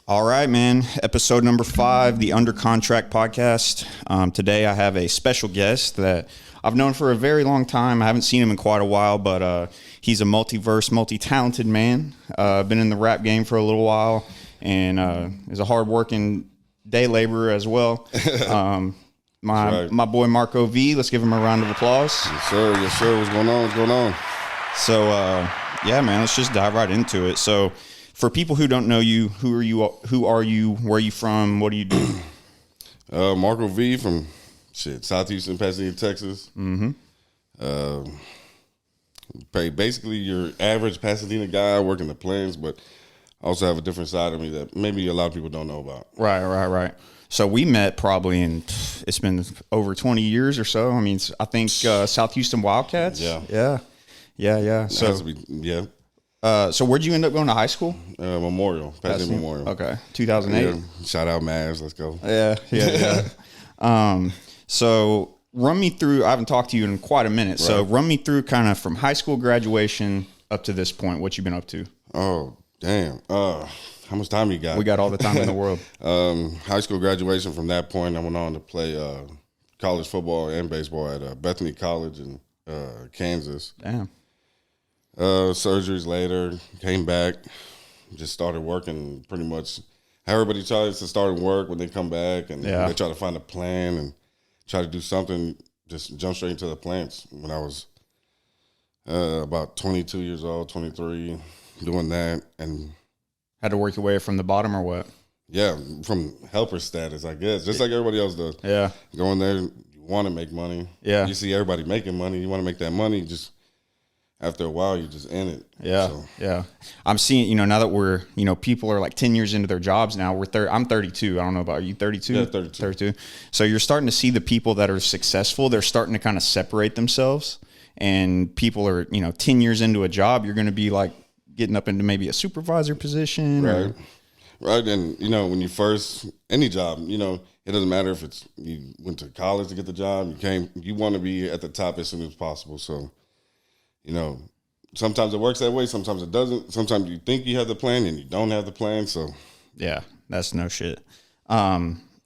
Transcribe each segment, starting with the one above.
All right, man. Episode number 5, the Under Contract podcast. Today I have a special guest that I've known for a very long time. I haven't seen him in quite a while, but he's a multiverse, multi-talented man. Been in the rap game for a little while and is a hard-working day laborer as well. My boy Marco V. Let's give him a round of applause. Yes, sir. Yes, sir. What's going on? What's going on? So, yeah, man, let's just dive right into it. So, for people who don't know you, who are you? Where are you from? What do you do? Marco V from South Houston, Pasadena, Texas. Mm-hmm. Basically, your average Pasadena guy working the plains, but I also have a different side of me that maybe a lot of people don't know about. Right. So we met probably it's been over 20 years or so. I mean, I think South Houston Wildcats. Yeah. So, so where'd you end up going to high school? Memorial, Pasadena Memorial. Okay, 2008. Yeah. Shout out Mavs, let's go. Yeah. So run me through, I haven't talked to you in quite a minute, so run me through kind of from high school graduation up to this point, what you've been up to. Oh, damn. How much time you got? We got all the time in the world. High school graduation, from that point, I went on to play college football and baseball at Bethany College in Kansas. Damn. Surgeries later, came back, just started working pretty much. Everybody tries to start work when they come back, and they try to find a plan and try to do something, just jump straight into the plants. When I was about 22 years old, 23, doing that. And had to work your way from the bottom or what? Yeah, from helper status, I guess, just like everybody else does. Yeah. Going there, you want to make money. Yeah. You see everybody making money, you want to make that money, just after a while, you're just in it. Yeah, so. Yeah. I'm seeing, now that we're, people are like 10 years into their jobs now. I'm 32. I don't know about you. 32? Yeah, 32. So you're starting to see the people that are successful. They're starting to kind of separate themselves. And people are, 10 years into a job, you're going to be like getting up into maybe a supervisor position. Right. Right. And, when you first, any job, it doesn't matter if it's, you went to college to get the job, you want to be at the top as soon as possible. So, sometimes it works that way. Sometimes it doesn't. Sometimes you think you have the plan and you don't have the plan. So, yeah, that's no shit.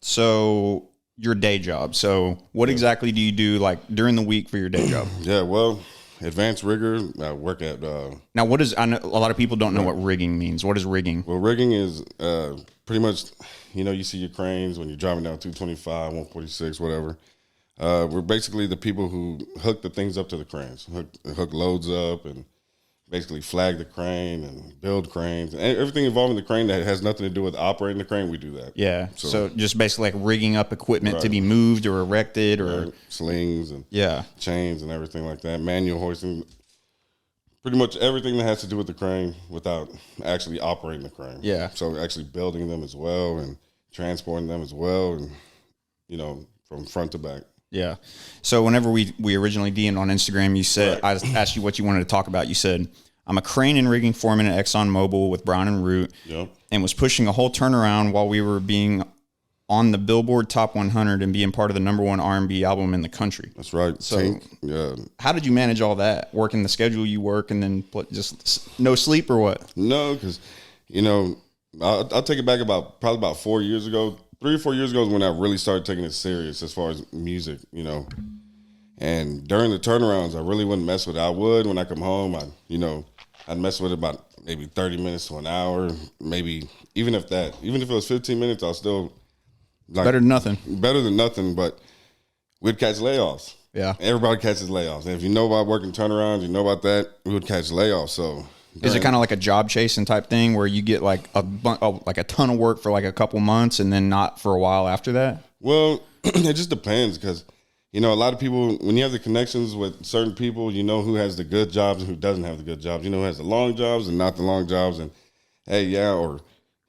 So your day job. So what exactly do you do like during the week for your day job? Yeah, well, advanced rigger. I work at. Now, I know a lot of people don't know what rigging means. What is rigging? Well, rigging is pretty much, you see your cranes when you're driving down 225, 146, whatever. We're basically the people who hook the things up to the cranes, hook loads up and basically flag the crane and build cranes. And everything involving the crane that has nothing to do with operating the crane, we do that. Yeah, so just basically like rigging up equipment to be moved or erected or... slings and chains and everything like that, manual hoisting. Pretty much everything that has to do with the crane without actually operating the crane. Yeah. So actually building them as well and transporting them as well and, from front to back. Yeah. So whenever we originally DM'd on Instagram, you said, I asked you what you wanted to talk about. You said, I'm a crane and rigging foreman at ExxonMobil with Brown and Root and was pushing a whole turnaround while we were being on the Billboard Top 100 and being part of the #1 R&B album in the country. That's right. So how did you manage all that? Working the schedule you work and then just no sleep or what? No, because, I'll take it back probably about 4 years ago. 3 or 4 years ago is when I really started taking it serious as far as music, And during the turnarounds, I really wouldn't mess with it. I would when I come home. I'd mess with it about maybe 30 minutes to an hour, maybe even if it was 15 minutes, I'll still better than nothing. Better than nothing, but we'd catch layoffs. Yeah, everybody catches layoffs. And if you know about working turnarounds, you know about that. We would catch layoffs. So. Is it kind of like a job chasing type thing where you get like a ton of work for like a couple months and then not for a while after that? Well, it just depends because, a lot of people, when you have the connections with certain people, who has the good jobs and who doesn't have the good jobs. Who has the long jobs and not the long jobs. And, hey, or,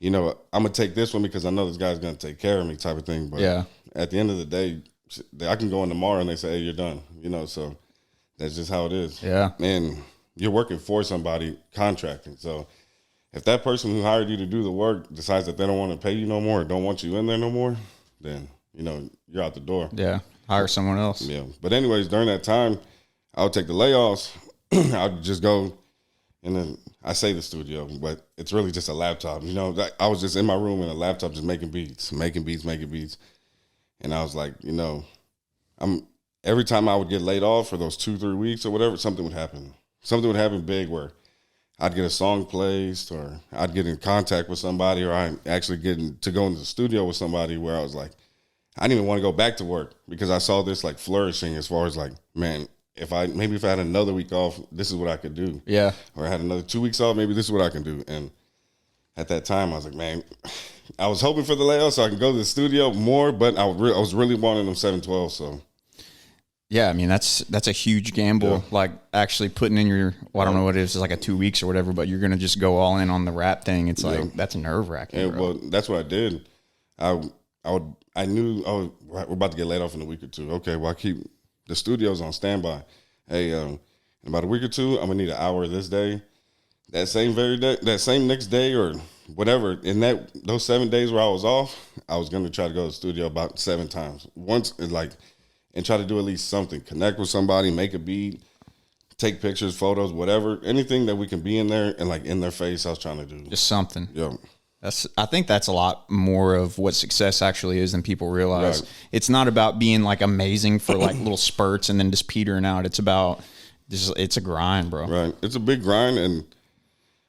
I'm going to take this one because I know this guy's going to take care of me type of thing. But at the end of the day, I can go in tomorrow and they say, hey, you're done. So that's just how it is. Yeah. And you're working for somebody contracting. So if that person who hired you to do the work decides that they don't want to pay you no more or don't want you in there no more, then, you're out the door. Yeah. Hire someone else. Yeah. But anyways, during that time, I would take the layoffs. I would just go and then I say the studio, but it's really just a laptop. You know, like, I was just in my room in a laptop just making beats. And I was like, you know, every time I would get laid off for those 2-3 weeks or whatever, something would happen. Something would happen big where I'd get a song placed, or I'd get in contact with somebody, or I actually to go into the studio with somebody where I was like, I didn't even want to go back to work because I saw this like flourishing as far as like, man, if I had another week off, this is what I could do. Yeah. Or I had another 2 weeks off, maybe this is what I can do. And at that time, I was like, man, I was hoping for the layoff so I can go to the studio more, but I was really wanting them 7/12. So. Yeah, I mean that's a huge gamble. Yeah. Like actually putting in your, I don't know what it is, it's like a 2 weeks or whatever, but you're gonna just go all in on the rap thing. It's like that's nerve wracking. Well, that's what I did. I knew we're about to get laid off in a week or two. Okay, well I keep the studios on standby. Hey, in about a week or two, I'm gonna need an hour this day. That same next day or whatever. In those 7 days where I was off, I was gonna try to go to the studio about 7 times. Once and try to do at least something. Connect with somebody, make a beat, take pictures, photos, whatever. Anything that we can be in there and like in their face, I was trying to do. Just something. Yeah. I think that's a lot more of what success actually is than people realize. Right. It's not about being like amazing for like little spurts and then just petering out. It's about it's a grind, bro. Right. It's a big grind, and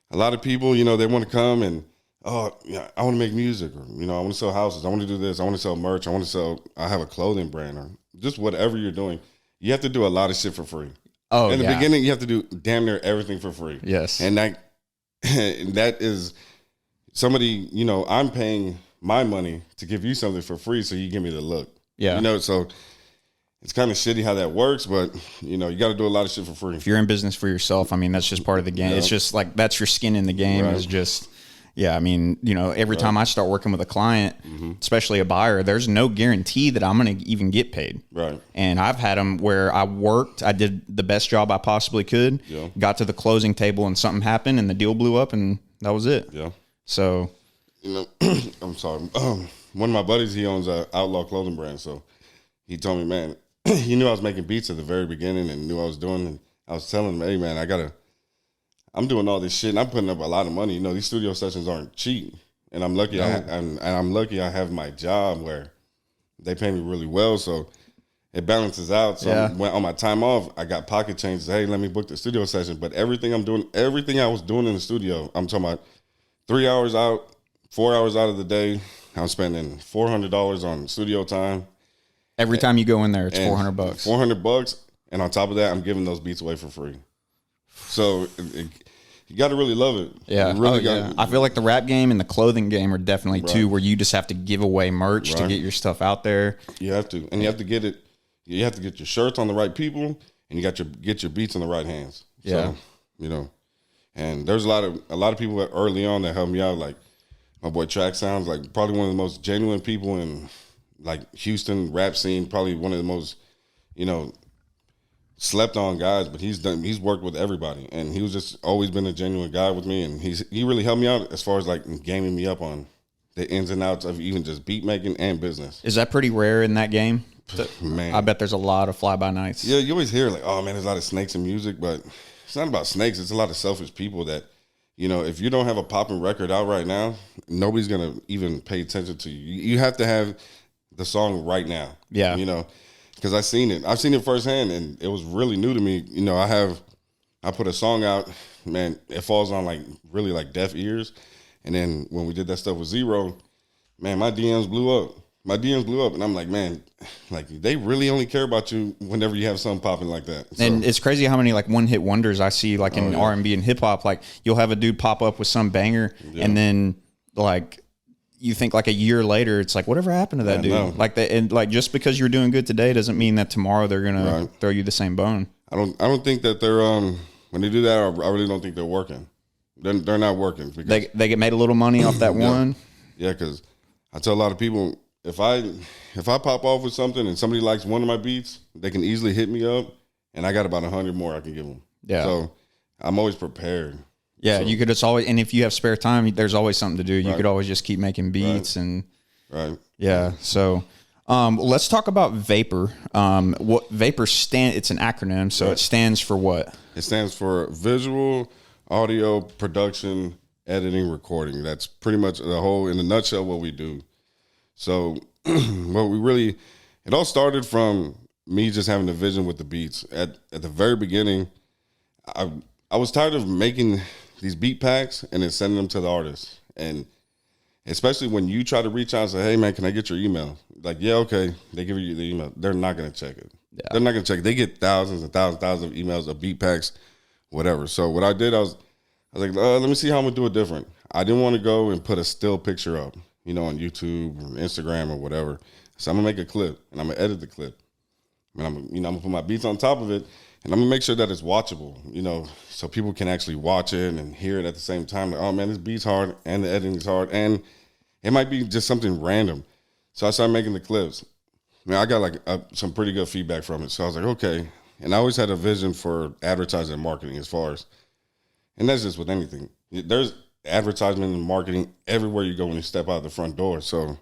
a lot of people, you know, they want to come and, oh, yeah, I want to make music, or, you know, I want to sell houses. I want to do this. I want to sell merch. I have a clothing brand, or just whatever you're doing. You have to do a lot of shit for free. Oh, in the beginning, you have to do damn near everything for free. Yes. And that is somebody, you know, I'm paying my money to give you something for free so you give me the look. Yeah. You know, so it's kind of shitty how that works, but, you know, you got to do a lot of shit for free. If you're in business for yourself, I mean, that's just part of the game. Yeah. It's just like that's your skin in the game. Right. Is just, yeah, I mean, you know, every time I start working with a client, especially a buyer, there's no guarantee that I'm going to even get paid. Right. And I've had them where I did the best job I possibly could, got to the closing table and something happened and the deal blew up and that was it. Yeah. So, you know, I'm sorry. One of my buddies, he owns a Outlaw clothing brand. So he told me, man, he knew I was making beats at the very beginning and knew I was doing. And I was telling him, hey, man, I'm doing all this shit and I'm putting up a lot of money. You know, these studio sessions aren't cheap. And I'm lucky I'm lucky I have my job where they pay me really well. So it balances out. So when on my time off, I got pocket change. Hey, let me book the studio session. But everything I was doing in the studio, I'm talking about 3 hours out, 4 hours out of the day, I'm spending $400 on studio time. Every time you go in there, it's $400. $400, and on top of that, I'm giving those beats away for free. So you got to really love it. Yeah, I feel like the rap game and the clothing game are definitely two where you just have to give away merch to get your stuff out there. You have to, and you have to get it. You have to get your shirts on the right people, and you got to get your beats in the right hands. Yeah, so, you know. And there's a lot of people early on that helped me out. Like my boy Track Sounds, like probably one of the most genuine people in like Houston rap scene. Probably one of the most, you know, slept on guys. But he's worked with everybody, and he was just always been a genuine guy with me. And he really helped me out as far as like gaming me up on the ins and outs of even just beat making and business. Is that pretty rare in that game? Man, I bet there's a lot of fly by nights. Yeah, you always hear like, oh man, there's a lot of snakes in music, but it's not about snakes. It's a lot of selfish people that, you know, if you don't have a popping record out right now, nobody's going to even pay attention to you. You have to have the song right now. Yeah. You know, because I've seen it firsthand, and it was really new to me. You know, I put a song out, man, it falls on like really like deaf ears. And then when we did that stuff with Zero, man, my DMs blew up. And I'm like, man, like they really only care about you whenever you have something popping like that. So, and it's crazy how many like one hit wonders I see like in R&B and hip hop. Like you'll have a dude pop up with some banger, and then like you think like a year later, it's like whatever happened to that dude? No. Like that, and like just because you're doing good today doesn't mean that tomorrow they're gonna throw you the same bone. I don't think that they're when they do that. I really don't think they're working. They're not working because they get made a little money off that one. Yeah, because I tell a lot of people. If I pop off with something and somebody likes one of my beats, they can easily hit me up, and I got about 100 more I can give them. Yeah. So I'm always prepared. Yeah, so, you could just always, and if you have spare time, there's always something to do. You could always just keep making beats and. Right. Yeah. So, let's talk about Vaper. What Vaper it's an acronym, so it stands for what? It stands for Visual audio production, editing, recording. That's pretty much the whole, in a nutshell, what we do. So it all started from me just having a vision with the beats. At the very beginning, I was tired of making these beat packs and then sending them to the artists. And especially when you try to reach out and say, hey, man, can I get your email? Like, yeah, okay. They give you the email. They're not going to check it. Yeah. They're not going to check it. They get thousands and thousands of emails of beat packs, whatever. So what I did, I was like, let me see how I'm going to do it different. I didn't want to go and put a still picture up, on YouTube or Instagram or whatever. So I'm going to make a clip, and I'm going to edit the clip. And I'm going to put my beats on top of it, and I'm going to make sure that it's watchable, so people can actually watch it and hear it at the same time. Like, oh, man, this beat's hard, and the editing is hard, and it might be just something random. So I started making the clips. Man, I got some pretty good feedback from it. So I was like, okay. And I always had a vision for advertising and marketing and that's just with anything. There's advertisement and marketing everywhere you go when you step out the front door. So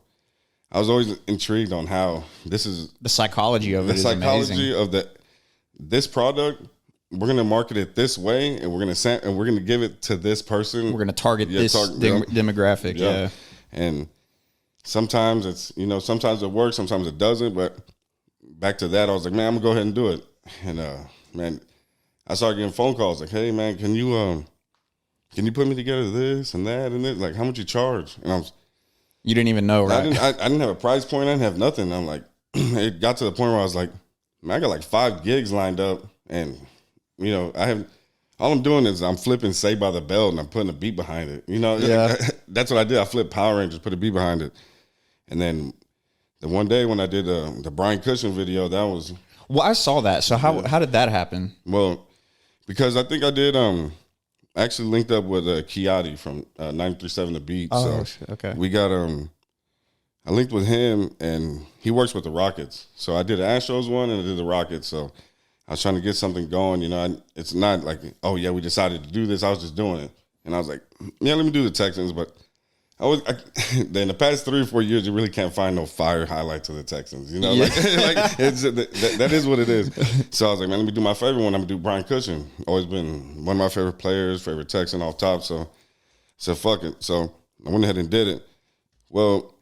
I was always intrigued on how this is the psychology of it. The psychology of this product. We're gonna market it this way, and we're gonna give it to this person. We're gonna target this demographic. Yeah. And sometimes it's sometimes it works, sometimes it doesn't. But back to that, I was like, man, I'm gonna go ahead and do it. And man, I started getting phone calls like, hey, man, can you put me together this and that and this? Like, how much you charge? And you didn't even know, right? I didn't have a price point. I didn't have nothing. I'm like, it got to the point where I was like, man, I got like 5 gigs lined up, and all I'm doing is I'm flipping Saved by the Bell and I'm putting a beat behind it. Yeah. That's what I did. I flipped Power Rangers, put a beat behind it, and then the one day when I did the Brian Cushion video, that was. Well, I saw that. So how did that happen? Well, because I think I did. I actually linked up with Kiati from 937 The Beat. Oh, so okay. We got I linked with him, and he works with the Rockets. So I did the Astros one, and I did the Rockets. So I was trying to get something going. It's not like, oh yeah, we decided to do this. I was just doing it, and I was like, yeah, let me do the Texans. But in the past 3 or 4 years, you really can't find no fire highlights of the Texans. Yeah. That is what it is. So I was like, man, let me do my favorite one. I'm gonna do Brian Cushion. Always been one of my favorite players, favorite Texan off top. So fuck it. So I went ahead and did it. Well,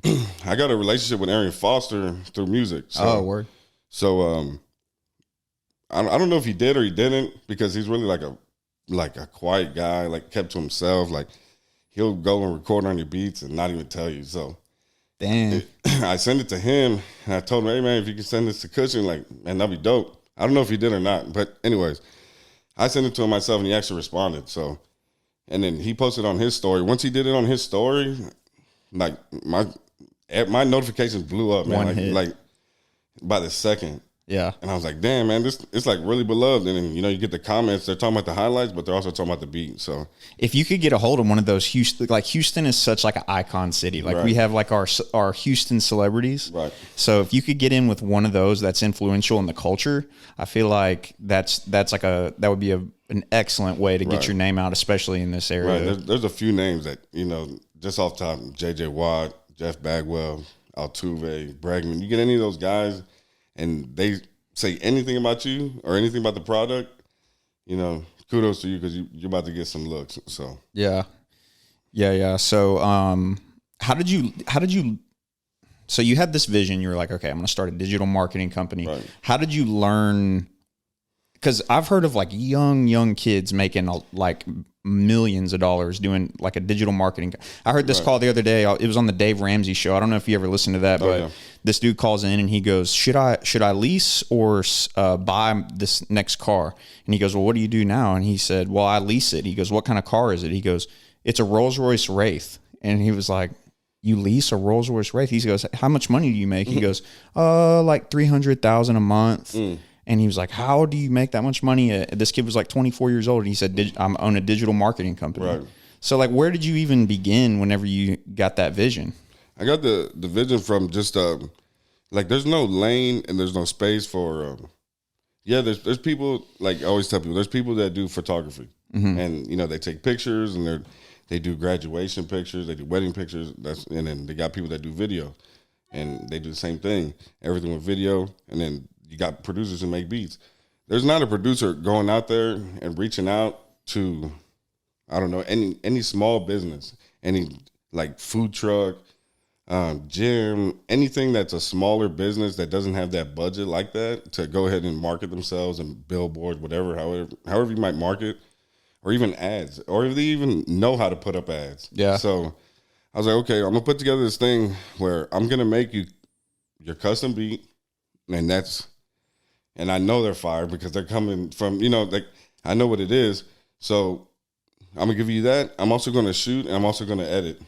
I got a relationship with Arian Foster through music. So, word. So I don't know if he did or he didn't, because he's really like a quiet guy, like kept to himself, like. He'll go and record on your beats and not even tell you. So, damn. I sent it to him, and I told him, hey, man, if you can send this to Cushion, man, that'd be dope. I don't know if he did or not. But anyways, I sent it to him myself, and he actually responded. So, and then he posted on his story. Once he did it on his story, like, my notifications blew up, man. Like by the second. Yeah. And I was like, damn, man, it's like really beloved. And then, you get the comments, they're talking about the highlights, but they're also talking about the beat. So if you could get a hold of one of those Houston is such like an icon city. Like, right. We have like our Houston celebrities. Right. So if you could get in with one of those that's influential in the culture, I feel like that would be an excellent way to get your name out, especially in this area. Right. There's a few names that, just off top, JJ Watt, Jeff Bagwell, Altuve, Bregman. You get any of those guys, and they say anything about you or anything about the product, kudos to you, because you're about to get some looks. So yeah. So how did you? So you had this vision. You were like, okay, I'm going to start a digital marketing company. Right. How did you learn? Because I've heard of like young kids making like millions of dollars doing like a digital marketing. I heard this call the other day. It was on the Dave Ramsey show. I don't know if you ever listened to that, but this dude calls in and he goes, should I lease or buy this next car? And he goes, well, what do you do now? And he said, well, I lease it. He goes, what kind of car is it? He goes, it's a Rolls-Royce Wraith. And he was like, you lease a Rolls-Royce Wraith? He goes, how much money do you make? He goes, like $300,000 a month. And he was like, how do you make that much money? This kid was like 24 years old. And he said, I own a digital marketing company. Right. So like, where did you even begin whenever you got that vision? I got the vision from just, there's no lane and there's no space for, there's people, like I always tell people, there's people that do photography. Mm-hmm. And, they take pictures and they do graduation pictures, they do wedding pictures. And then they got people that do video and they do the same thing, everything with video. And then you got producers who make beats. There's not a producer going out there and reaching out to I don't know, any small business, any like food truck, gym, anything that's a smaller business that doesn't have that budget like that to go ahead and market themselves and billboard, whatever, however you might market, or even ads, or if they even know how to put up ads. Yeah. So I was like, okay, I'm gonna put together this thing where I'm gonna make you your custom beat, and I know they're fire because they're coming from, like I know what it is. So I'm gonna give you that. I'm also gonna shoot and I'm also gonna edit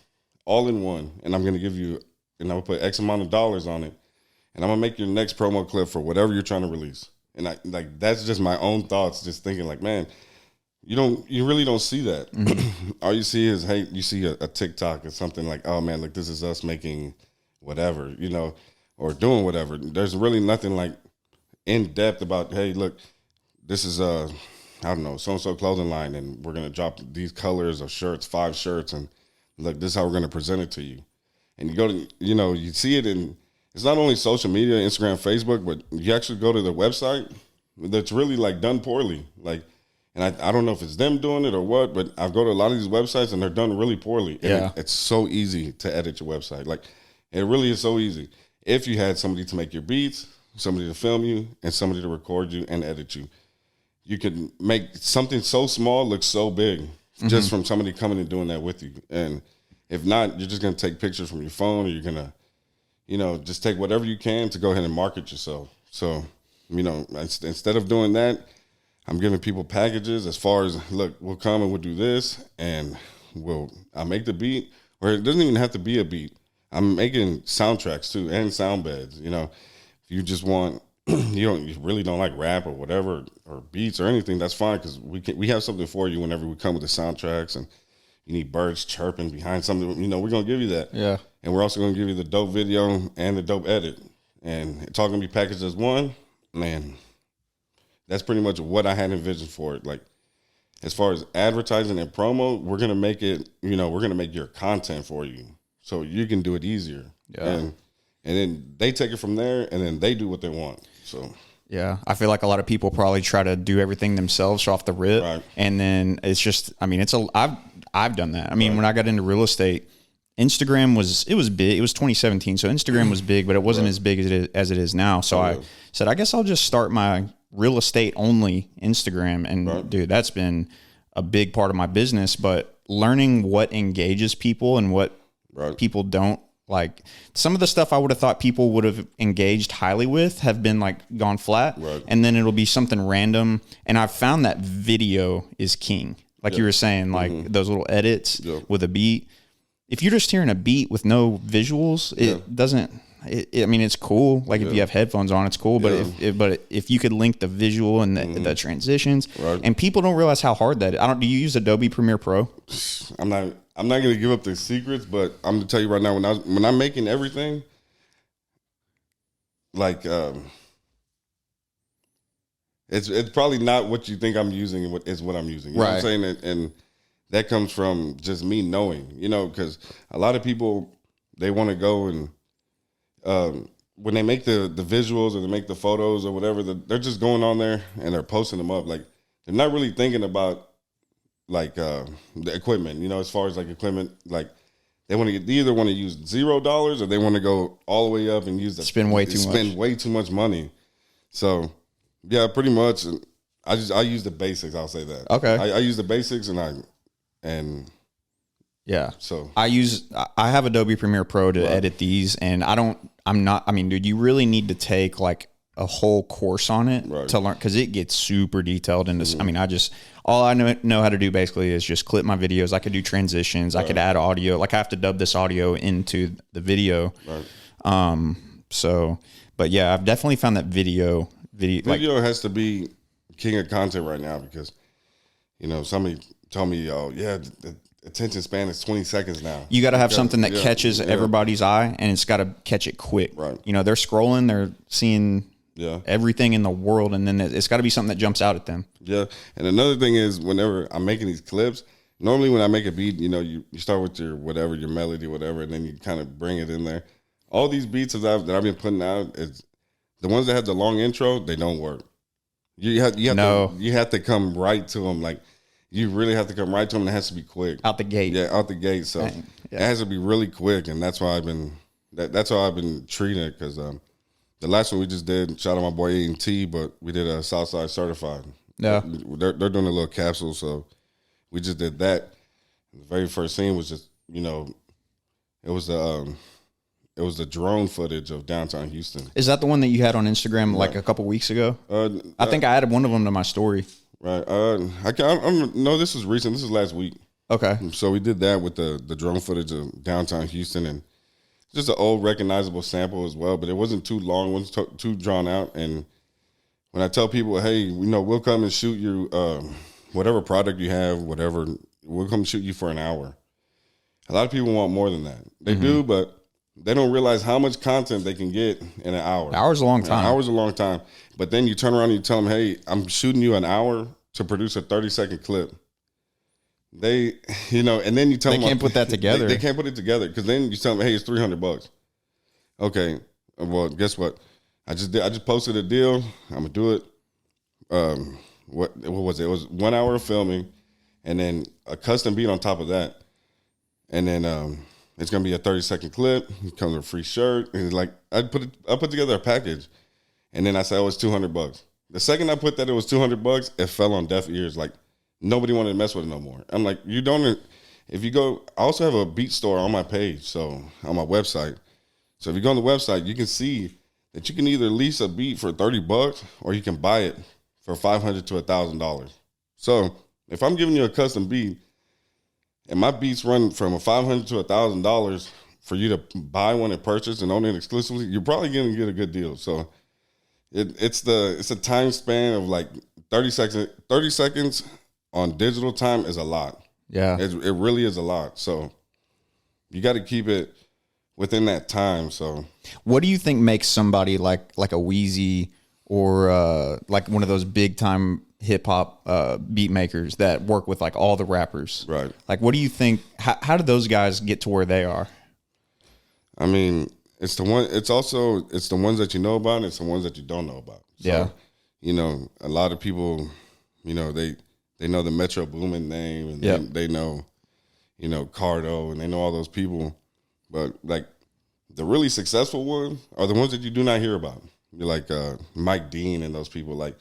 all in one. And I'm gonna give you, and I'm gonna put X amount of dollars on it. And I'm gonna make your next promo clip for whatever you're trying to release. And that's just my own thoughts, just thinking like, man, you really don't see that. Mm-hmm. All you see is, hey, you see a TikTok or something like, oh man, like this is us making whatever, or doing whatever. There's really nothing like in depth about, hey, look, this is I don't know, so-and-so clothing line, and we're going to drop these colors of shirts, 5 shirts, and look, this is how we're going to present it to you. And you go to, you see it in, it's not only social media, Instagram, Facebook, but you actually go to the website that's really like done poorly. Like, and I don't know if it's them doing it or what, but I go to a lot of these websites and they're done really poorly. And yeah. It's so easy to edit your website. Like, it really is so easy. If you had somebody to make your beats, somebody to film you, and somebody to record you and edit you, you could make something so small look so big just from somebody coming and doing that with you. And if not, you're just going to take pictures from your phone, or you're going to, just take whatever you can to go ahead and market yourself. So, instead of doing that, I'm giving people packages as far as, look, we'll come and we'll do this, and I'll make the beat, or it doesn't even have to be a beat. I'm making soundtracks too and sound beds. If you just want, you really don't like rap or whatever, or beats or anything, that's fine, because we have something for you whenever we come with the soundtracks. And you need birds chirping behind something, we're gonna give you that. Yeah. And we're also gonna give you the dope video and the dope edit, and it's all gonna be packaged as one. Man, that's pretty much what I had envisioned for it. Like, as far as advertising and promo, we're gonna make it, we're gonna make your content for you so you can do it easier. Yeah. And then they take it from there, and then they do what they want. So yeah, I feel like a lot of people probably try to do everything themselves off the rip, right. And then it's just, I've done that. When I got into real estate, Instagram was big. It was 2017, so Instagram was big, but it wasn't as big as it is now. So I said, I guess I'll just start my real estate only Instagram, and dude, that's been a big part of my business. But learning what engages people and what people don't. Like, some of the stuff I would have thought people would have engaged highly with have been like gone flat, and then it'll be something random. And I've found that video is king. Like you were saying, like those little edits with a beat. If you're just hearing a beat with no visuals, it doesn't. It's cool. Like if you have headphones on, it's cool. But if you could link the visual and the transitions, and people don't realize how hard that is. Do you use Adobe Premiere Pro? I'm not going to give up the secrets, but I'm going to tell you right now, when I'm making everything, like, it's probably not what you think I'm using is what I'm using. You know what I'm saying? And that comes from just me knowing, because a lot of people, they want to go and, when they make the visuals or they make the photos or whatever, they're just going on there and they're posting them up. Like, they're not really thinking about, like, the equipment, as far as like equipment, like they either want to use $0 or they want to go all the way up and spend way too much money. So yeah, pretty much. I use the basics. I'll say that. Okay. I use the basics yeah. So I have Adobe Premiere Pro to edit these, and dude, you really need to take like a whole course on it to learn, because it gets super detailed into. All I know how to do basically is just clip my videos. I could do transitions. I could add audio. Like, I have to dub this audio into the video. But yeah, I've definitely found that video has to be king of content right now, because somebody told me, the attention span is 20 seconds now. You got to have something that catches everybody's eye, and it's got to catch it quick. Right. They're scrolling, they're seeing everything in the world, and then it's got to be something that jumps out at them. Yeah. And another thing is, whenever I'm making these clips, normally when I make a beat, you start with your melody, whatever, and then you kind of bring it in there. All these beats that I've been putting out, is the ones that have the long intro, they don't work. You have to come right to them. Like, you really have to come right to them. And it has to be quick. Out the gate. Yeah, out the gate. So Dang. Yeah. it has to be really quick, and that's why I've been treating it. Because the last one we just did, shout out my boy A&T, but we did a Southside Certified. Yeah. They're doing a little capsule, so we just did that. The very first scene was just, it was the drone footage of downtown Houston. Is that the one that you had on Instagram like a couple weeks ago? I think I added one of them to my story. Right. No, this was recent. This is last week. Okay. So we did that with the drone footage of downtown Houston, and just an old recognizable sample as well. But it wasn't too long, it wasn't too drawn out. And when I tell people, hey, we'll come and shoot you whatever product you have, whatever, we'll come shoot you for an hour. A lot of people want more than that. They do, but they don't realize how much content they can get in an hour. An hour's a long time. An hour's a long time. But then you turn around and you tell them, hey, I'm shooting you an hour to produce a 30-second clip. They, and then you tell them. They can't put that together. They can't put it together because then you tell them, hey, it's $300. Okay. Well, guess what? I just posted a deal. I'm going to do it. What was it? It was 1 hour of filming and then a custom beat on top of that. And then it's gonna be a 30-second clip. It comes with a free shirt. And it's like I put together a package, and then I said, "Oh, it's $200." The second I put that it was $200, it fell on deaf ears. Like nobody wanted to mess with it no more. I'm like, you don't. If you go, I also have a beat store on my page, so on my website. So if you go on the website, you can see that you can either lease a beat for $30 or you can buy it for $500 to $1,000. So if I'm giving you a custom beat, and my beats run from $500 to $1,000 for you to buy one and purchase and own it exclusively, you're probably going to get a good deal. So it's a time span of like 30 seconds. 30 seconds on digital time is a lot. Yeah, it really is a lot. So you got to keep it within that time. So what do you think makes somebody like a Wheezy or like one of those big time hip hop beat makers that work with like all the rappers? Right. Like, what do you think? How do those guys get to where they are? I mean, it's the ones that you know about, and it's the ones that you don't know about. So, yeah. A lot of people, they know the Metro Boomin name, and they know, Cardo, and they know all those people. But like the really successful ones are the ones that you do not hear about. You're like Mike Dean and those people. Like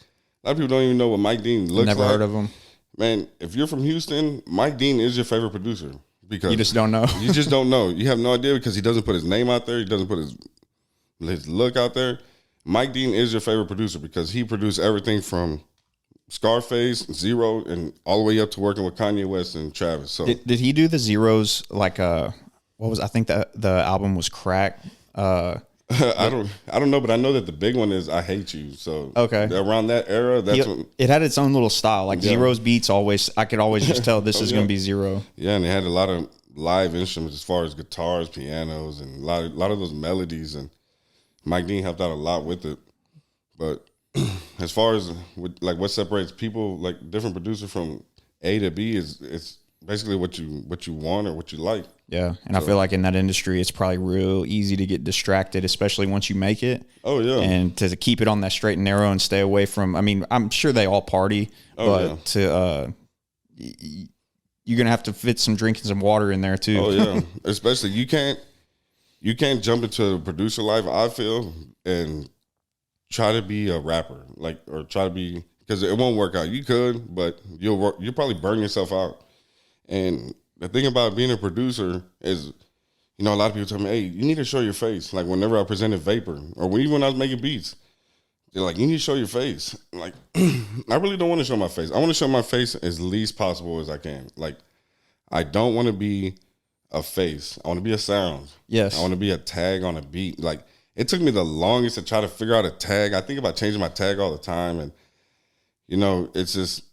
a lot of people don't even know what Mike Dean looks like. Never heard of him. Man, if you're from Houston, Mike Dean is your favorite producer because you just don't know. You just don't know. You have no idea because he doesn't put his name out there. He doesn't put his look out there. Mike Dean is your favorite producer because he produced everything from Scarface, Zero, and all the way up to working with Kanye West and Travis. So did he do the Zeros like I think the album was Crack. I don't know, but I know that the big one is I Hate You. So okay, around that era, that's when it had its own little style. Like Zero's beats I could always just tell this is going to be Zero. Yeah, and they had a lot of live instruments as far as guitars, pianos, and a lot of those melodies. And Mike Dean helped out a lot with it. But as far as what separates people, like different producers from A to B, it's basically what you want or what you like. Yeah, and I feel like in that industry, it's probably real easy to get distracted, especially once you make it. Oh, yeah. And to keep it on that straight and narrow and stay away from, I mean, I'm sure they all party, but you're going to have to fit some drinking some water in there too. Oh, yeah. Especially you can't jump into producer life, I feel, and try to be a rapper, or try to be, because it won't work out. You could, but you'll probably burn yourself out. And the thing about being a producer is, a lot of people tell me, hey, you need to show your face. Like whenever I presented Vaper or even when I was making beats, they're like, you need to show your face. Like, I really don't want to show my face. I want to show my face as least possible as I can. Like, I don't want to be a face. I want to be a sound. Yes. I want to be a tag on a beat. Like, it took me the longest to try to figure out a tag. I think about changing my tag all the time. And, it's just,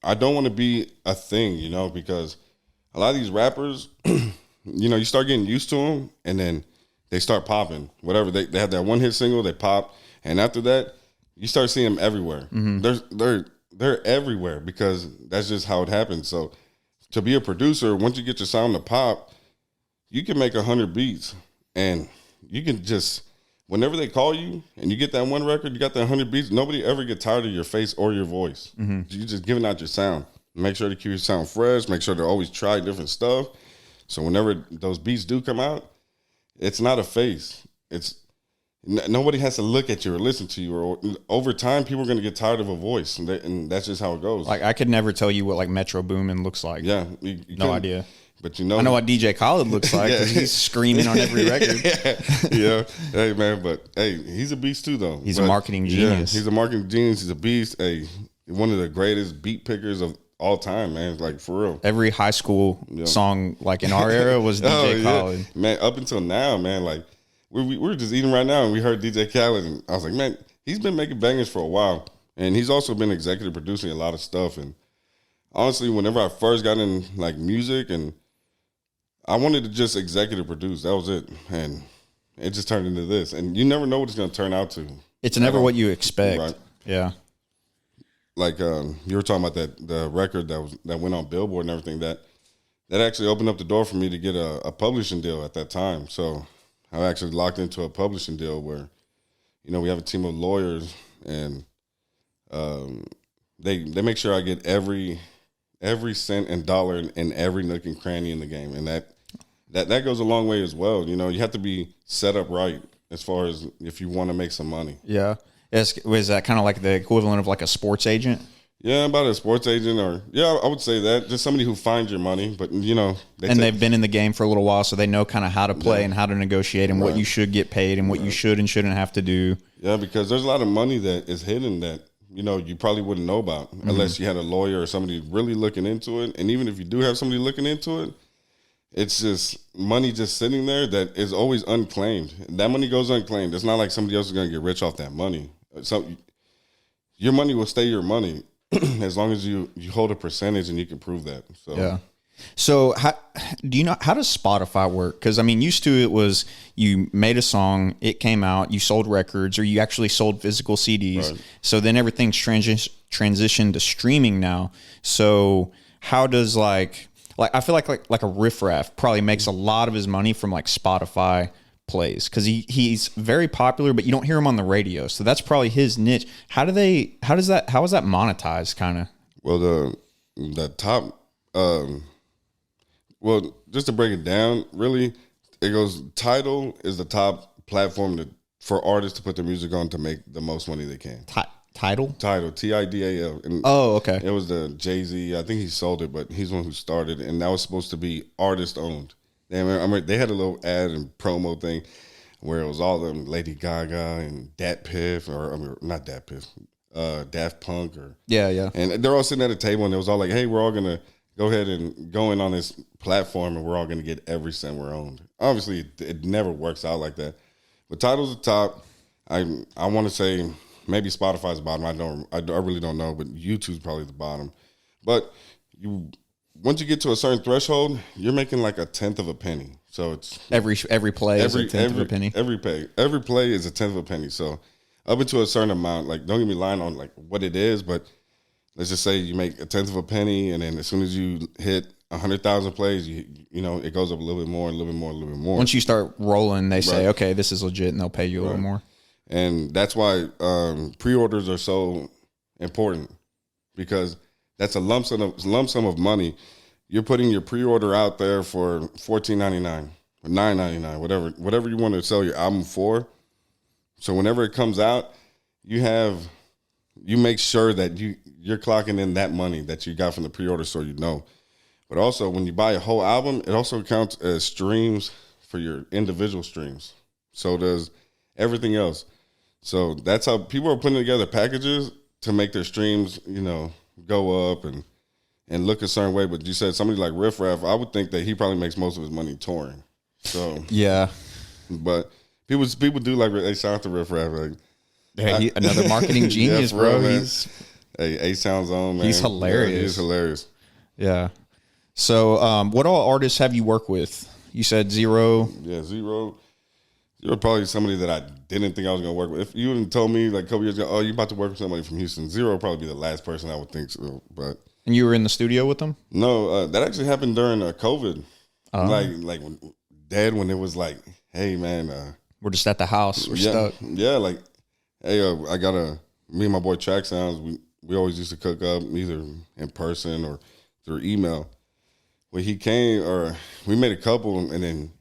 I don't want to be a thing, because a lot of these rappers, you start getting used to them, and then they start popping. Whatever they have that one hit single, they pop, and after that, you start seeing them everywhere. Mm-hmm. They're everywhere because that's just how it happens. So to be a producer, once you get your sound to pop, you can make 100 beats, and you can just whenever they call you and you get that one record, you got that 100 beats. Nobody ever get tired of your face or your voice. Mm-hmm. You're just giving out your sound. Make sure to keep your sound fresh. Make sure to always try different stuff. So whenever those beats do come out, it's not a face. Nobody has to look at you or listen to you. Or over time, people are going to get tired of a voice, and that's just how it goes. Like I could never tell you what like Metro Boomin looks like. Yeah, no idea. But I know what DJ Khaled looks like because he's screaming on every record. Yeah. Hey man, but hey, he's a beast too though. He's a marketing genius. Yeah, he's a marketing genius. He's a beast. Hey, one of the greatest beat pickers of all time, man. Like for real. Every high school song like in our era was DJ Khaled. Man, up until now, man, like we were just eating right now and we heard DJ Khaled and I was like, man, he's been making bangers for a while. And he's also been executive producing a lot of stuff. And honestly, whenever I first got in like music and I wanted to just executive produce. That was it. And it just turned into this. And you never know what it's going to turn out to. It's never what you expect. Right. Yeah. Like you were talking about the record that went on Billboard and everything. That actually opened up the door for me to get a publishing deal at that time. So I actually locked into a publishing deal where, we have a team of lawyers and they make sure I get every cent and dollar in every nook and cranny in the game. And that goes a long way as well. You have to be set up right as far as if you want to make some money. Yeah. Was that kind of like the equivalent of like a sports agent? Yeah, about a sports agent I would say that. Just somebody who finds your money, but they've been in the game for a little while, so they know kind of how to play and how to negotiate and what you should get paid and what you should and shouldn't have to do. Yeah, because there's a lot of money that is hidden that you probably wouldn't know about unless you had a lawyer or somebody really looking into it. And even if you do have somebody looking into it, it's just money just sitting there that is always unclaimed. That money goes unclaimed. It's not like somebody else is going to get rich off that money. So your money will stay your money as long as you hold a percentage and you can prove that. So yeah. So how does Spotify work? Because I mean, used to it was you made a song, it came out, you sold records, or you actually sold physical CDs. Right. So then everything's transitioned to streaming now. So how does like I feel like a Riff Raff probably makes a lot of his money from like Spotify plays because he's very popular, but you don't hear him on the radio. So that's probably his niche. How is that monetized kind of? Well, the top. Well, just to break it down, really, it goes. Tidal is the top platform for artists to put their music on to make the most money they can. Tidal, Tidal. Oh, okay. It was the Jay-Z. I think he sold it, but he's the one who started, and that was supposed to be artist owned. They had a little ad and promo thing where it was all them Lady Gaga and Daft Punk or yeah. And they're all sitting at a table and it was all like, hey, we're all gonna go ahead and go in on this platform and we're all gonna get every cent we're owned. Obviously, it never works out like that. But Tidal's the top. I want to say maybe Spotify's the bottom. I really don't know, but YouTube's probably the bottom. But once you get to a certain threshold, you're making like a tenth of a penny. So it's every play is a tenth of a penny. Every play is a tenth of a penny. So up into a certain amount, like don't get me lying on like what it is, but let's just say you make a tenth of a penny, and then as soon as you hit 100,000 plays, you know it goes up a little bit more, a little bit more, a little bit more. Once you start rolling, they say, okay, this is legit, and they'll pay you a little more. And that's why pre-orders are so important, because that's a lump sum of money. You're putting your pre-order out there for $14.99 or $9.99, whatever you want to sell your album for. So whenever it comes out, you make sure that you're clocking in that money that you got from the pre-order, so you know. But also, when you buy a whole album, it also counts as streams for your individual streams. So does everything else. So that's how people are putting together packages to make their streams, go up and look a certain way. But you said somebody like Riff Raff, I would think that he probably makes most of his money touring. So yeah, but people do like they sound to Riff Raff. Like, hey, another marketing genius, yeah, bro. Real, A-Sound's on, man. He's hilarious. Yeah, he's hilarious. Yeah. So, what all artists have you worked with? You said Zero. Yeah, Zero. Zero probably somebody that I didn't think I was going to work with. If you would have told me like a couple years ago, oh, you're about to work with somebody from Houston, Zero would probably be the last person I would think so. But and you were in the studio with them? No, that actually happened during COVID. Like when it was like, hey man, we're just at the house. We're stuck. Yeah, like, hey, me and my boy Track Sounds, we always used to cook up either in person or through email. When he came, or we made a couple, and then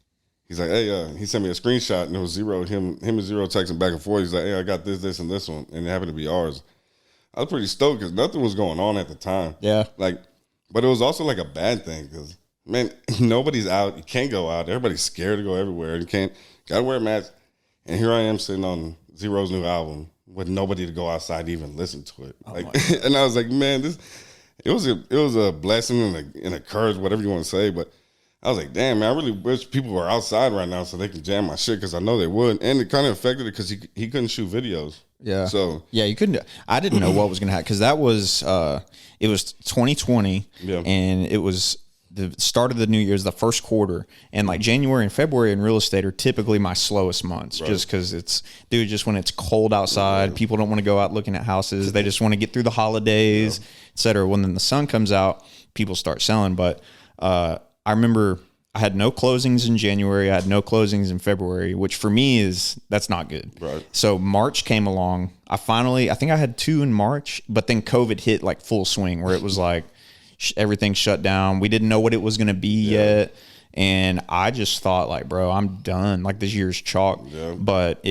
he's like, hey, he sent me a screenshot, and it was him and Zero texting back and forth. He's like, hey, I got this, and this one, and it happened to be ours. I was pretty stoked because nothing was going on at the time. Yeah. Like, but it was also like a bad thing because, man, nobody's out. You can't go out. Everybody's scared to go everywhere. You got to wear a mask. And here I am sitting on Zero's new album with nobody to go outside to even listen to it. And I was like, man, it was a blessing and a curse, whatever you want to say. But I was like, damn, man, I really wish people were outside right now so they can jam my shit because I know they would. And it kind of affected it because he couldn't shoot videos. Yeah. So yeah, you couldn't. I didn't know what was going to happen because that was it was 2020, and it was the start of the new year's, the first quarter, and like January and February in real estate are typically my slowest months, just because just when it's cold outside, people don't want to go out looking at houses. They just want to get through the holidays, et cetera. When then the sun comes out, people start selling. But I remember I had no closings in January. I had no closings in February, which for me that's not good. Right. So March came along. I think I had 2 in March, but then COVID hit like full swing where it was like everything shut down. We didn't know what it was going to be yet. And I just thought like, bro, I'm done. Like this year's chalk. Yeah. But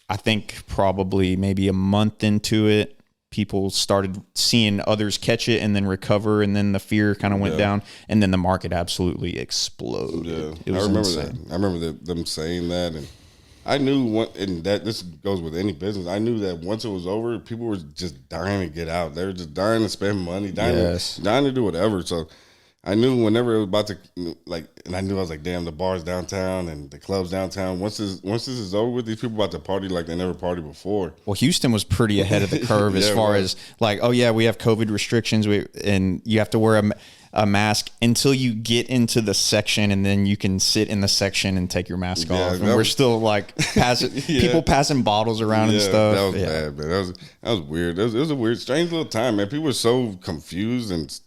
I think probably maybe a month into it, people started seeing others catch it and then recover, and then the fear kind of went down, and then the market absolutely exploded. Yeah, it was I remember insane. that. I remember them saying that, and I knew and that this goes with any business. I knew that once it was over, people were just dying to get out. They were just dying to spend money, dying to do whatever. So I knew whenever it was about to, like, and I knew I was like, damn, the bars downtown and the clubs downtown. Once this is over with, these people about to party like they never partied before. Well, Houston was pretty ahead of the curve as far as like, oh yeah, we have COVID restrictions, and you have to wear a mask until you get into the section, and then you can sit in the section and take your mask off. And we're still like people passing bottles around and stuff. That was bad, man. That was weird. It was a weird, strange little time, man. People were so confused, and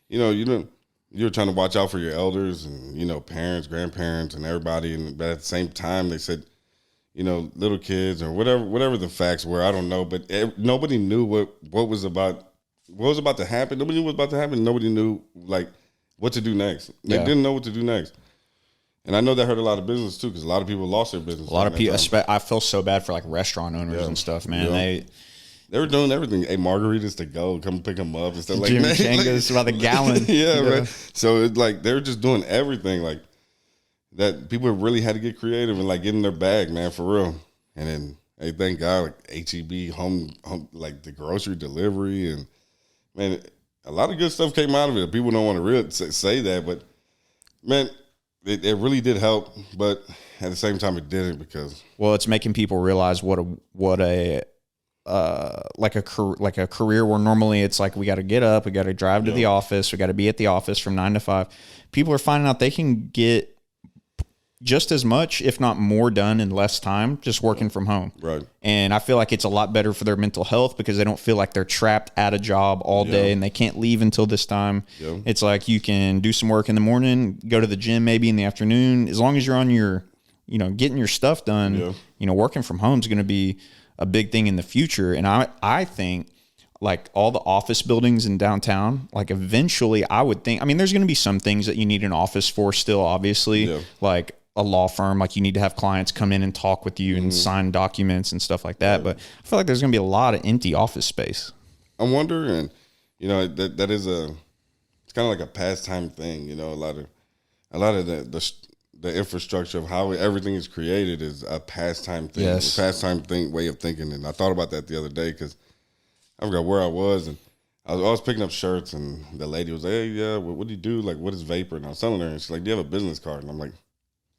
you were trying to watch out for your elders and, parents, grandparents, and everybody. But at the same time, they said, little kids or whatever the facts were. I don't know. But nobody knew what was about to happen. Nobody knew what was about to happen. Nobody knew, like, what to do next. They didn't know what to do next. And I know that hurt a lot of business, too, because a lot of people lost their business. A lot of people. I feel so bad for, like, restaurant owners and stuff, man. They were doing everything. Hey, margaritas to go. Come pick them up and stuff like Jim that. Changas by the gallon. Right. So it's like they were just doing everything like that. People really had to get creative and like get in their bag, man, for real. And then, hey, thank God, like HEB, home, like the grocery delivery, and man, a lot of good stuff came out of it. People don't want to really say that, but man, it really did help. But at the same time, it didn't because it's making people realize what a career where normally it's like we got to get up, we got to drive to the office, we got to be at the office from 9 to 5. People are finding out they can get just as much, if not more, done in less time just working from home. Right. And I feel like it's a lot better for their mental health because they don't feel like they're trapped at a job all day and they can't leave until this time. Yeah. It's like you can do some work in the morning, go to the gym maybe in the afternoon. As long as you're on your, getting your stuff done, working from home is going to be a big thing in the future. And I think like all the office buildings in downtown, like eventually I would think, there's going to be some things that you need an office for still, obviously, like a law firm, like you need to have clients come in and talk with you and sign documents and stuff like that. But I feel like there's going to be a lot of empty office space. I wonder, and that is it's kind of like a pastime thing. A lot of the infrastructure of how everything is created is a pastime thing. Yes. A pastime thing, way of thinking. And I thought about that the other day because I forgot where I was, and I was picking up shirts, and the lady was like, hey, yeah, what do you do? Like, what is Vaper? And I was telling her, and she's like, do you have a business card? And I'm like,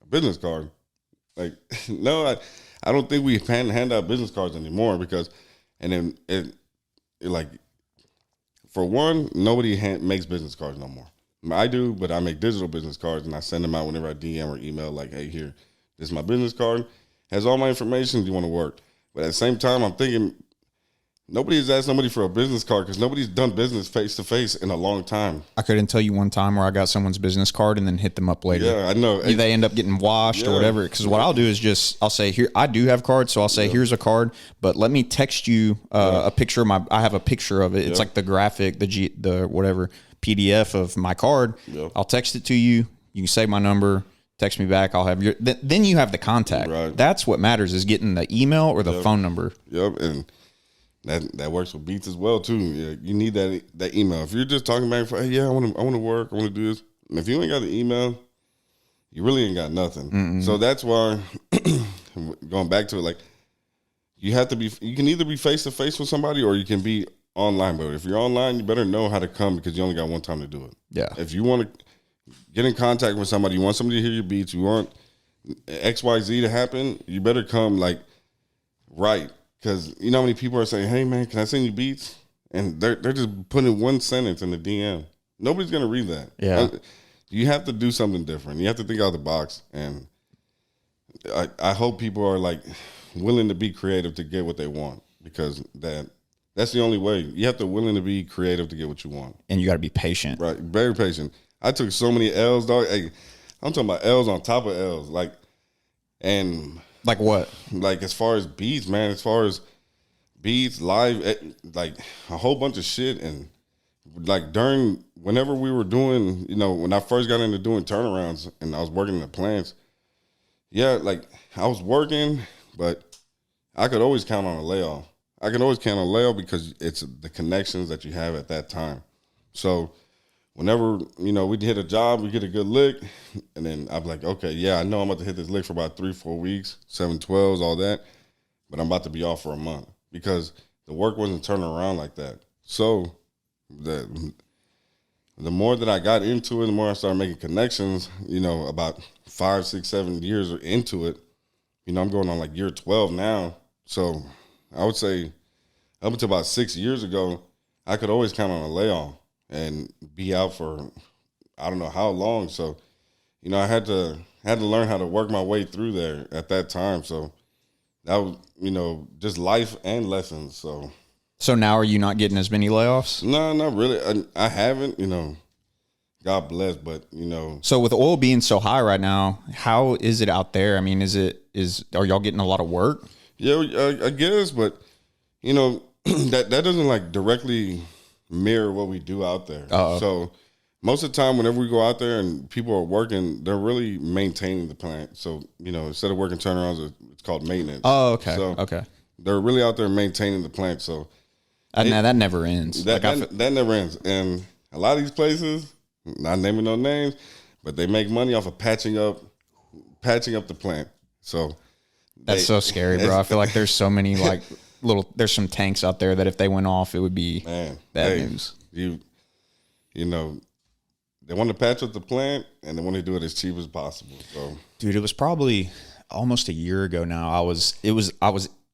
a business card? Like, no, I don't think we hand out business cards anymore because, and then it like, for one, nobody makes business cards no more. I do, but I make digital business cards, and I send them out whenever I DM or email, like, hey, here, this is my business card. Has all my information. Do you want to work? But at the same time, I'm thinking Nobody has asked somebody for a business card because nobody's done business face to face in a long time. I couldn't tell you one time where I got someone's business card and then hit them up later. Yeah, I know. They end up getting washed or whatever. Because what I'll do is I'll say, here, I do have cards. So I'll say, here's a card, but let me text you a picture of I have a picture of it. It's like the graphic, the whatever PDF of my card. Yep. I'll text it to you. You can save my number. Text me back. I'll have then you have the contact. Right. That's what matters, is getting the email or the phone number. Yep. And that works with beats as well too. Yeah, you need that email. If you're just talking back for, hey, I want to work, I want to do this. And if you ain't got the email, you really ain't got nothing. Mm-mm. So that's why going back to it, like you can either be face to face with somebody or you can be online. But if you're online, you better know how to come because you only got one time to do it. Yeah. If you want to get in contact with somebody, you want somebody to hear your beats, you want XYZ to happen, you better come like right. Because you know how many people are saying, hey, man, can I send you beats? And they're just putting one sentence in the DM. Nobody's going to read that. Yeah. You have to do something different. You have to think out of the box. And I hope people are, like, willing to be creative to get what they want because that's the only way. You have to willing to be creative to get what you want. And you got to be patient. Right. Very patient. I took so many L's, dog. Hey, I'm talking about L's on top of L's. Like what? Like as far as beats, man, as far as beats, live, like a whole bunch of shit. And like whenever we were doing, when I first got into doing turnarounds and I was working in the plants, like I was working, but I could always count on a layoff. I could always count on a layoff because it's the connections that you have at that time. So whenever, we'd hit a job, we get a good lick, and then I'd be like, okay, yeah, I know I'm about to hit this lick for about 3-4 weeks, 7/12s, all that, but I'm about to be off for a month because the work wasn't turning around like that. So the more that I got into it, the more I started making connections, about 5, 6, 7 years into it, I'm going on like year 12 now. So I would say up until about 6 years ago, I could always count on a layoff and be out for I don't know how long. So, I had to learn how to work my way through there at that time. So that was, just life and lessons. So now are you not getting as many layoffs? No, not really. I haven't, God bless, but So with oil being so high right now, how is it out there? I mean, are y'all getting a lot of work? Yeah, I guess, but that doesn't like directly mirror what we do out there. Uh-oh. So most of the time whenever we go out there and people are working, they're really maintaining the plant. So, instead of working turnarounds, it's called maintenance. Oh, okay. So okay. They're really out there maintaining the plant. So that never ends. That never ends. And a lot of these places, not naming no names, but they make money off of patching up the plant. So that's so scary, bro. I feel like there's so many like there's some tanks out there that if they went off, it would be bad news. They want to patch up the plant and they want to do it as cheap as possible. So, dude, it was probably almost a year ago now. I was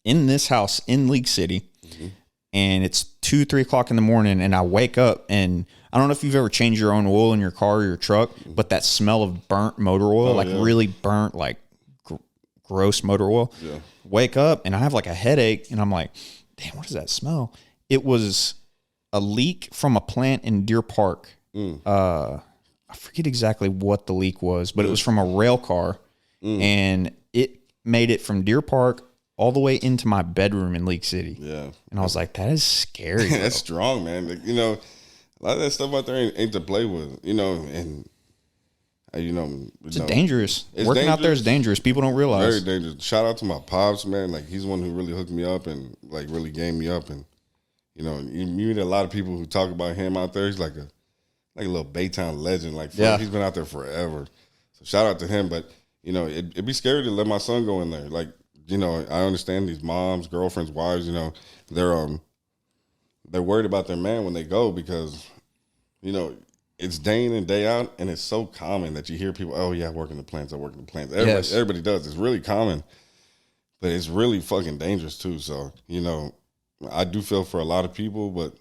in this house in League City, mm-hmm. and it's 2-3 o'clock in the morning, and I wake up and I don't know if you've ever changed your own oil in your car or your truck, mm-hmm. but that smell of burnt motor oil, really burnt, like gross motor oil. Yeah. Wake up and I have like a headache and I'm like, damn, what does that smell? It was a leak from a plant in Deer Park. I forget exactly what the leak was, but it was from a rail car and it made it from Deer Park all the way into my bedroom in League City. Yeah. And I was like, that is scary. That's strong, man. Like, a lot of that stuff out there ain't to play with, and it's dangerous. Working out there is dangerous. People don't realize. Very dangerous. Shout out to my pops, man. Like he's the one who really hooked me up and like really gamed me up. And you meet a lot of people who talk about him out there. He's like a little Baytown legend. Like he's been out there forever. So shout out to him. But it'd be scary to let my son go in there. Like I understand these moms, girlfriends, wives. They're worried about their man when they go because it's day in and day out, and it's so common that you hear people, oh, yeah, I work in the plants. Everybody does. It's really common, but it's really fucking dangerous, too. So, I do feel for a lot of people, but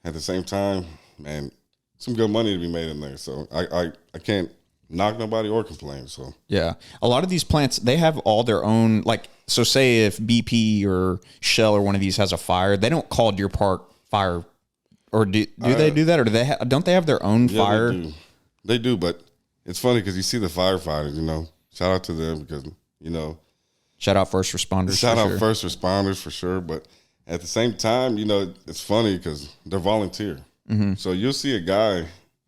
at the same time, man, some good money to be made in there. So I can't knock nobody or complain. So yeah, a lot of these plants, they have all their own, like so say if BP or Shell or one of these has a fire, they don't call Deer Park Fire, or do they do that, or don't they have their own fire? They do, but it's funny because you see the firefighters. Shout out to them because shout out first responders. Shout out first responders for sure, but at the same time, it's funny because they're volunteer. Mm-hmm. So you'll see a guy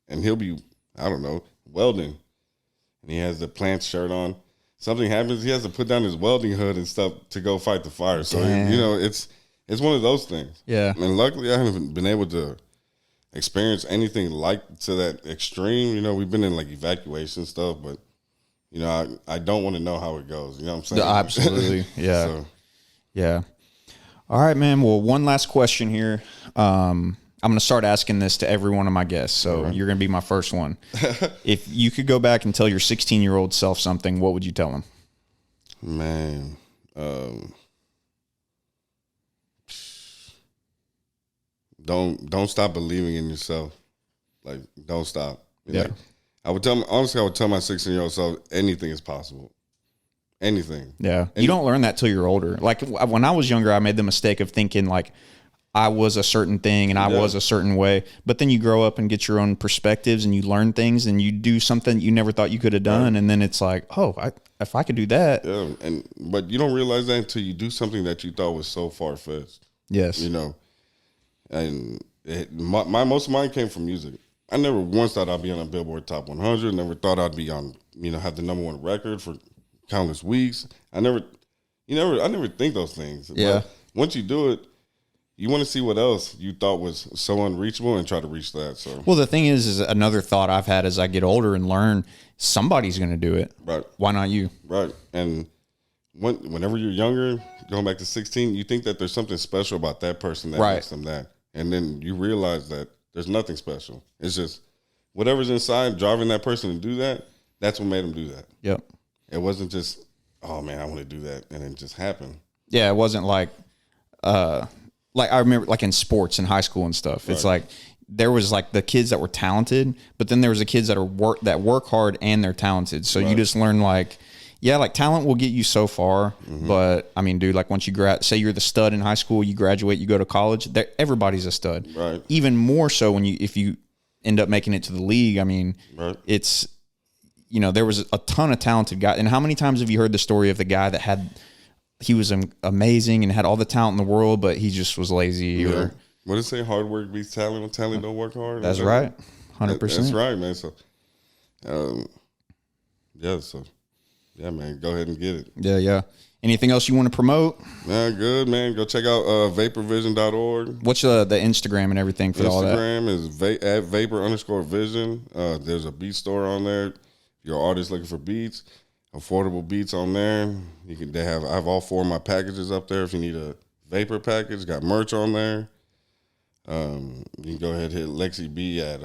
and he'll be, I don't know, welding, and he has the plant shirt on. Something happens, he has to put down his welding hood and stuff to go fight the fire. So it's one of those things. Yeah. And luckily, I haven't been able to experience anything like to that extreme. We've been in like evacuation stuff, but I don't want to know how it goes. You know what I'm saying? Absolutely. Yeah. Yeah. All right, man. Well, one last question here. I'm going to start asking this to every one of my guests. So you're going to be my first one. If you could go back and tell your 16-year-old self something, what would you tell him? Man, don't stop believing in yourself. Like, don't stop. Yeah. Like, I would tell my 16-year-old self anything is possible. Anything. Yeah. You don't learn that till you're older. Like when I was younger, I made the mistake of thinking like I was a certain thing and I was a certain way. But then you grow up and get your own perspectives and you learn things and you do something you never thought you could have done. Right. And then it's like, oh, if I could do that. Yeah. But you don't realize that until you do something that you thought was so far-fetched. Yes. And most of mine came from music. I never once thought I'd be on a Billboard Top 100. Never thought I'd be on, have the #1 record for countless weeks. I never think those things. Yeah. But once you do it, you want to see what else you thought was so unreachable and try to reach that. So, well, the thing is another thought I've had as I get older and learn, somebody's going to do it. Right. Why not you? Right. And whenever you're younger, going back to 16, you think that there's something special about that person that makes them that. And then you realize that there's nothing special. It's just whatever's inside driving that person to do that, that's what made them do that. Yep. It wasn't just, oh, man, I want to do that, and it just happened. Yeah, it wasn't like I remember like in sports in high school and stuff. Right. It's like there was like the kids that were talented, but then there was the kids that work hard and they're talented. So you just learn like talent will get you so far. Mm-hmm. But I mean, dude, like once you say you're the stud in high school, you graduate, you go to college, everybody's a stud. Right. Even more so if you end up making it to the league. I mean, it's, there was a ton of talented guys. And how many times have you heard the story of the guy that he was amazing and had all the talent in the world, but he just was lazy? Yeah. Or what did it say? Hard work beats talent when talent don't work hard? That's right. 100%. That's right, man. So, yeah, man, go ahead and get it. Yeah. Anything else you want to promote? Nah, good, man. Go check out vaporvision.org. What's the Instagram and everything for all that? Instagram is at vapor_vision. There's a beat store on there. If you're an artist looking for beats, affordable beats on there. I have all 4 of my packages up there. If you need a Vaper package, got merch on there. You can go ahead and hit Lexi B at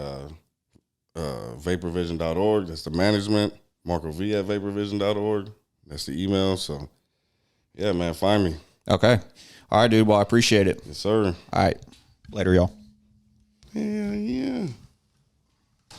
vaporvision.org. That's the management. Marco V at vaporvision.org. That's the email. So, yeah, man, find me. Okay. All right, dude. Well, I appreciate it. Yes, sir. All right. Later, y'all.